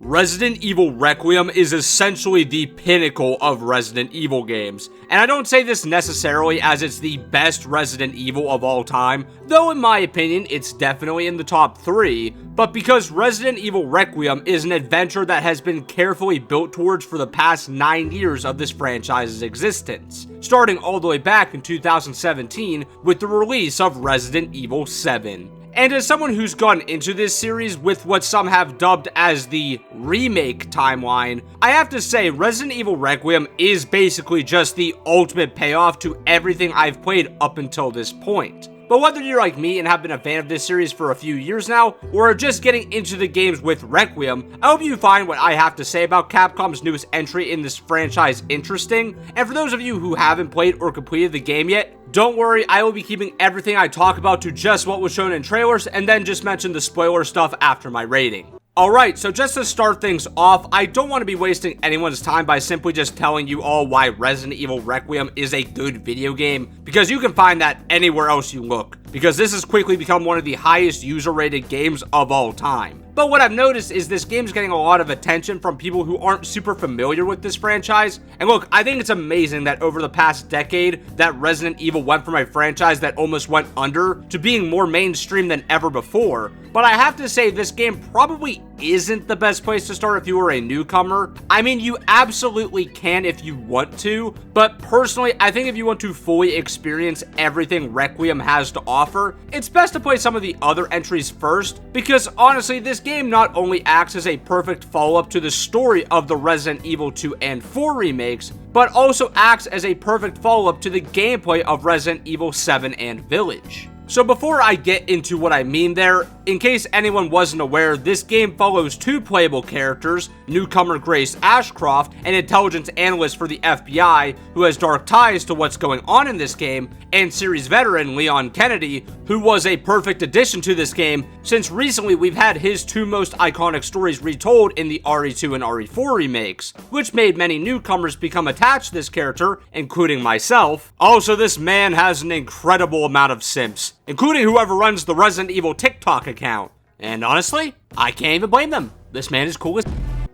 Resident Evil Requiem is essentially the pinnacle of Resident Evil games, and I don't say this necessarily as it's the best Resident Evil of all time, though in my opinion it's definitely in the top 3, but because Resident Evil Requiem is an adventure that has been carefully built towards for the past 9 years of this franchise's existence, starting all the way back in 2017 with the release of Resident Evil 7. And as someone who's gone into this series with what some have dubbed as the remake timeline, I have to say Resident Evil Requiem is basically just the ultimate payoff to everything I've played up until this point. But whether you're like me and have been a fan of this series for a few years now, or are just getting into the games with Requiem, I hope you find what I have to say about Capcom's newest entry in this franchise interesting. And for those of you who haven't played or completed the game yet, don't worry, I will be keeping everything I talk about to just what was shown in trailers, and then just mention the spoiler stuff after my rating. Alright, so just to start things off, I don't want to be wasting anyone's time by simply just telling you all why Resident Evil Requiem is a good video game, because you can find that anywhere else you look, because this has quickly become one of the highest user-rated games of all time. But what I've noticed is this game's getting a lot of attention from people who aren't super familiar with this franchise, and look, I think it's amazing that over the past decade, that Resident Evil went from a franchise that almost went under to being more mainstream than ever before, but I have to say this game probably isn't the best place to start if you are a newcomer. I mean, you absolutely can if you want to, but personally, I think if you want to fully experience everything Requiem has to offer, it's best to play some of the other entries first, because honestly, this game not only acts as a perfect follow-up to the story of the Resident Evil 2 and 4 remakes, but also acts as a perfect follow-up to the gameplay of Resident Evil 7 and Village. So before I get into what I mean there, in case anyone wasn't aware, this game follows two playable characters, newcomer Grace Ashcroft, an intelligence analyst for the FBI who has dark ties to what's going on in this game, and series veteran Leon Kennedy, who was a perfect addition to this game since recently we've had his two most iconic stories retold in the RE2 and RE4 remakes, which made many newcomers become attached to this character, including myself. Also, this man has an incredible amount of simps, including whoever runs the Resident Evil TikTok account. And honestly, I can't even blame them. This man is cool as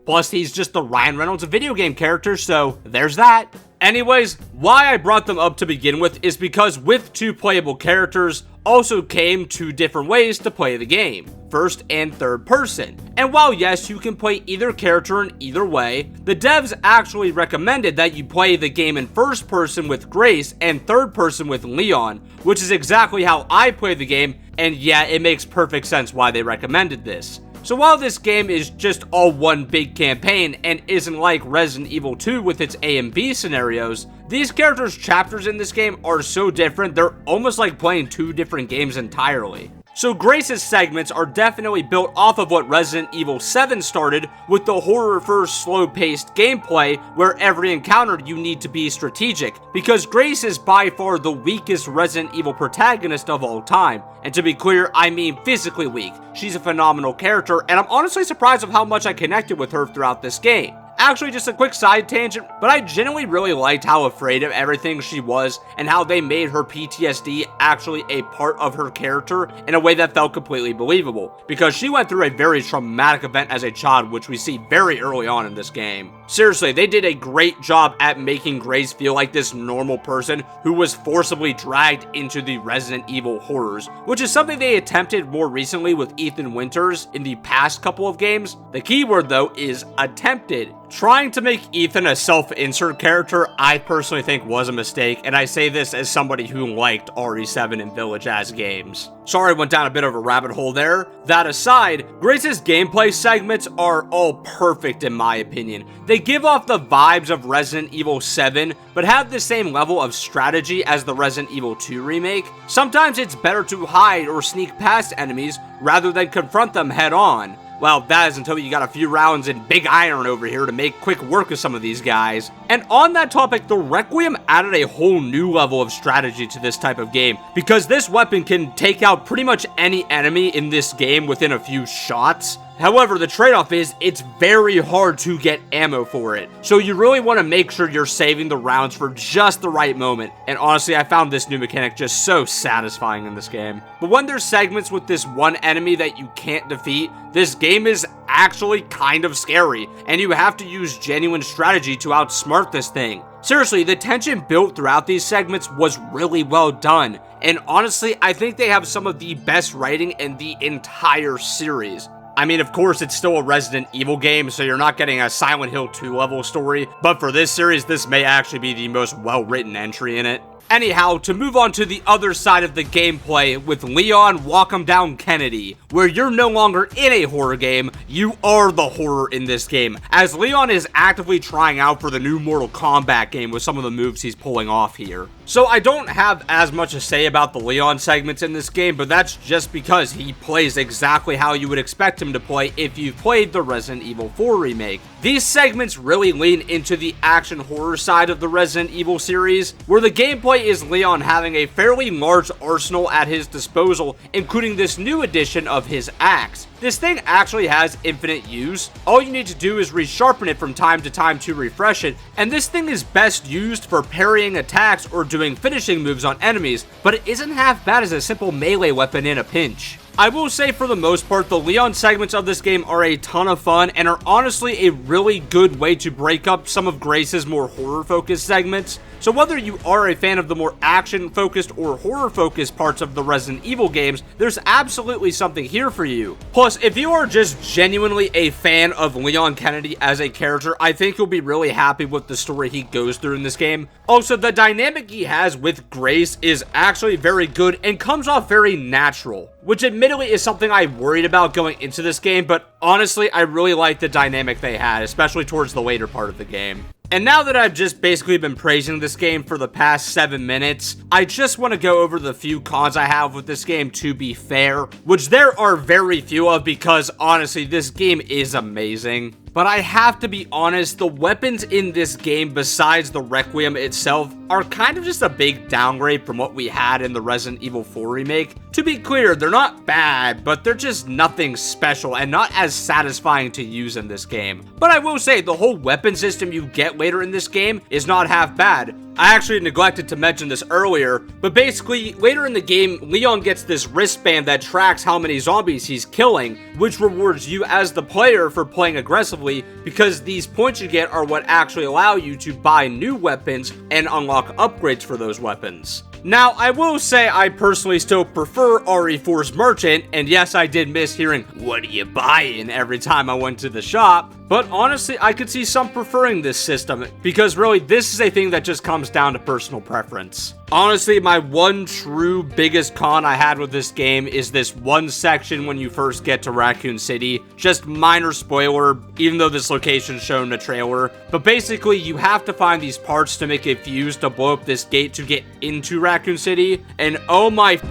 plus he's just the Ryan Reynolds of video game characters, so there's that. Anyways, why I brought them up to begin with is because with two playable characters also came two different ways to play the game, first and third person. And while yes, you can play either character in either way, the devs actually recommended that you play the game in first person with Grace and third person with Leon, which is exactly how I play the game, and yeah, it makes perfect sense why they recommended this. So while this game is just all one big campaign and isn't like Resident Evil 2 with its A and B scenarios, these characters' chapters in this game are so different, they're almost like playing two different games entirely. So Grace's segments are definitely built off of what Resident Evil 7 started with the horror-first slow-paced gameplay where every encounter you need to be strategic, because Grace is by far the weakest Resident Evil protagonist of all time. And to be clear, I mean physically weak. She's a phenomenal character, and I'm honestly surprised of how much I connected with her throughout this game. Actually, just a quick side tangent, but I genuinely really liked how afraid of everything she was and how they made her PTSD actually a part of her character in a way that felt completely believable, because she went through a very traumatic event as a child, which we see very early on in this game. Seriously, they did a great job at making Grace feel like this normal person who was forcibly dragged into the Resident Evil horrors, which is something they attempted more recently with Ethan Winters in the past couple of games. The key word though is attempted. Trying to make Ethan a self-insert character, I personally think was a mistake, and I say this as somebody who liked RE7 and Village as games. Sorry I went down a bit of a rabbit hole there. That aside, Grace's gameplay segments are all perfect in my opinion. They give off the vibes of Resident Evil 7, but have the same level of strategy as the Resident Evil 2 remake. Sometimes it's better to hide or sneak past enemies rather than confront them head on. Well, that is until you got a few rounds in Big Iron over here to make quick work of some of these guys. And on that topic, the Requiem added a whole new level of strategy to this type of game, because this weapon can take out pretty much any enemy in this game within a few shots. However, the trade-off is it's very hard to get ammo for it. So you really want to make sure you're saving the rounds for just the right moment. And honestly, I found this new mechanic just so satisfying in this game. But when there's segments with this one enemy that you can't defeat, this game is actually kind of scary, and you have to use genuine strategy to outsmart this thing. Seriously, the tension built throughout these segments was really well done, and honestly, I think they have some of the best writing in the entire series. I mean, of course, it's still a Resident Evil game, so you're not getting a Silent Hill 2 level story, but for this series, this may actually be the most well-written entry in it. Anyhow, to move on to the other side of the gameplay with Leon Walk 'em Down Kennedy, where you're no longer in a horror game, you are the horror in this game, as Leon is actively trying out for the new Mortal Kombat game with some of the moves he's pulling off here. So I don't have as much to say about the Leon segments in this game, but that's just because he plays exactly how you would expect him to play if you've played the Resident Evil 4 remake. These segments really lean into the action horror side of the Resident Evil series, where the gameplay is Leon having a fairly large arsenal at his disposal, including this new addition of his axe. This thing actually has infinite use. All you need to do is resharpen it from time to time to refresh it, and this thing is best used for parrying attacks or doing finishing moves on enemies, but it isn't half bad as a simple melee weapon in a pinch. I will say for the most part, the Leon segments of this game are a ton of fun and are honestly a really good way to break up some of Grace's more horror-focused segments. So whether you are a fan of the more action-focused or horror-focused parts of the Resident Evil games, there's absolutely something here for you. Plus, if you are just genuinely a fan of Leon Kennedy as a character, I think you'll be really happy with the story he goes through in this game. Also, the dynamic he has with Grace is actually very good and comes off very natural, which admittedly is something I worried about going into this game, but honestly, I really like the dynamic they had, especially towards the later part of the game. And now that I've just basically been praising this game for the past 7 minutes, I just want to go over the few cons I have with this game, to be fair, which there are very few of because honestly, this game is amazing. But I have to be honest, the weapons in this game besides the Requiem itself are kind of just a big downgrade from what we had in the Resident Evil 4 remake. To be clear, they're not bad, but they're just nothing special and not as satisfying to use in this game. But I will say, the whole weapon system you get later in this game is not half bad. I actually neglected to mention this earlier, but basically, later in the game, Leon gets this wristband that tracks how many zombies he's killing, which rewards you as the player for playing aggressively, because these points you get are what actually allow you to buy new weapons and unlock upgrades for those weapons. Now, I will say I personally still prefer RE4's Merchant, and yes, I did miss hearing, "What are you buying?" every time I went to the shop, but honestly, I could see some preferring this system, because really, this is a thing that just comes down to personal preference. Honestly, my one true biggest con I had with this game is this one section when you first get to Raccoon City. Just minor spoiler, even though this location is shown in the trailer. But basically, you have to find these parts to make a fuse to blow up this gate to get into Raccoon City. And oh my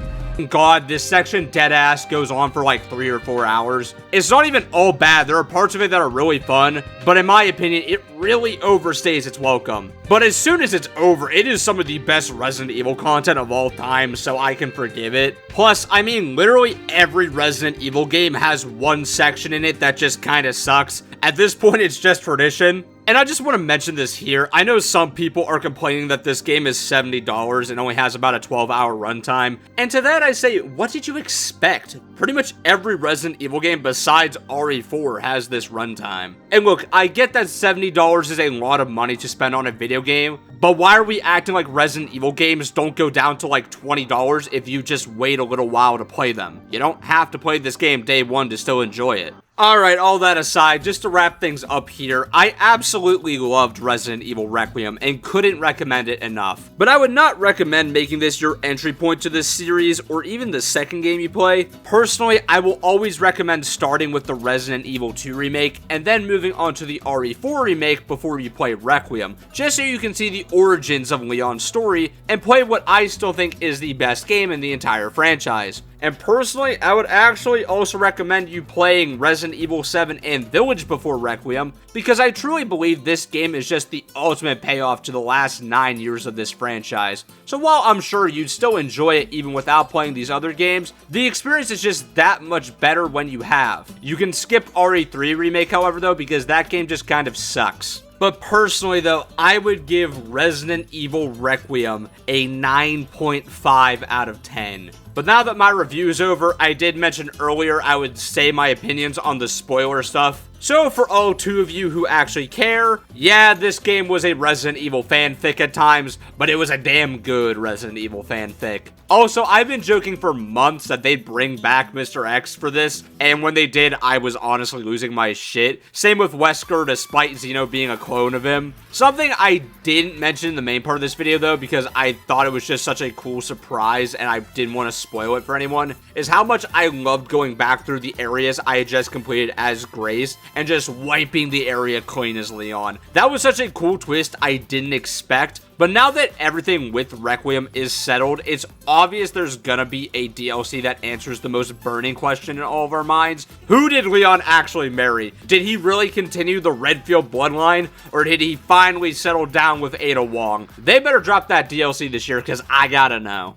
god, this section deadass goes on for like 3 or 4 hours. It's not even all bad. There are parts of it that are really fun, but in my opinion, it really overstays its welcome. But as soon as it's over, it is some of the best Resident Evil content of all time, so I can forgive it. Plus, I mean, literally every Resident Evil game has one section in it that just kind of sucks. At this point, it's just tradition. And I just want to mention this here. I know some people are complaining that this game is $70 and only has about a 12-hour runtime. And to that I say, what did you expect? Pretty much every Resident Evil game besides RE4 has this runtime. And look, I get that $70 is a lot of money to spend on a video game, but why are we acting like Resident Evil games don't go down to like $20 if you just wait a little while to play them? You don't have to play this game day one to still enjoy it. Alright, all that aside, just to wrap things up here, I absolutely loved Resident Evil Requiem and couldn't recommend it enough. But I would not recommend making this your entry point to this series or even the second game you play. Personally, I will always recommend starting with the Resident Evil 2 remake and then moving on to the RE4 remake before you play Requiem, just so you can see the origins of Leon's story and play what I still think is the best game in the entire franchise. And personally, I would actually also recommend you playing Resident Evil 7 and Village before Requiem, because I truly believe this game is just the ultimate payoff to the last 9 years of this franchise. So while I'm sure you'd still enjoy it even without playing these other games, the experience is just that much better when you have. You can skip RE3 Remake, however, though, because that game just kind of sucks. But personally, though, I would give Resident Evil Requiem a 9.5 out of 10. But now that my review is over, I did mention earlier I would say my opinions on the spoiler stuff. So for all 2 of you who actually care, yeah, this game was a Resident Evil fanfic at times, but it was a damn good Resident Evil fanfic. Also, I've been joking for months that they'd bring back Mr. X for this, and when they did, I was honestly losing my shit. Same with Wesker, despite Xeno being a clone of him. Something I didn't mention in the main part of this video, though, because I thought it was just such a cool surprise, and I didn't want to spoil it for anyone, is how much I loved going back through the areas I had just completed as Grace, and just wiping the area clean as Leon. That was such a cool twist I didn't expect, but now that everything with Requiem is settled, it's obvious there's gonna be a DLC that answers the most burning question in all of our minds. Who did Leon actually marry? Did he really continue the Redfield bloodline, or did he finally settle down with Ada Wong? They better drop that DLC this year, because I gotta know.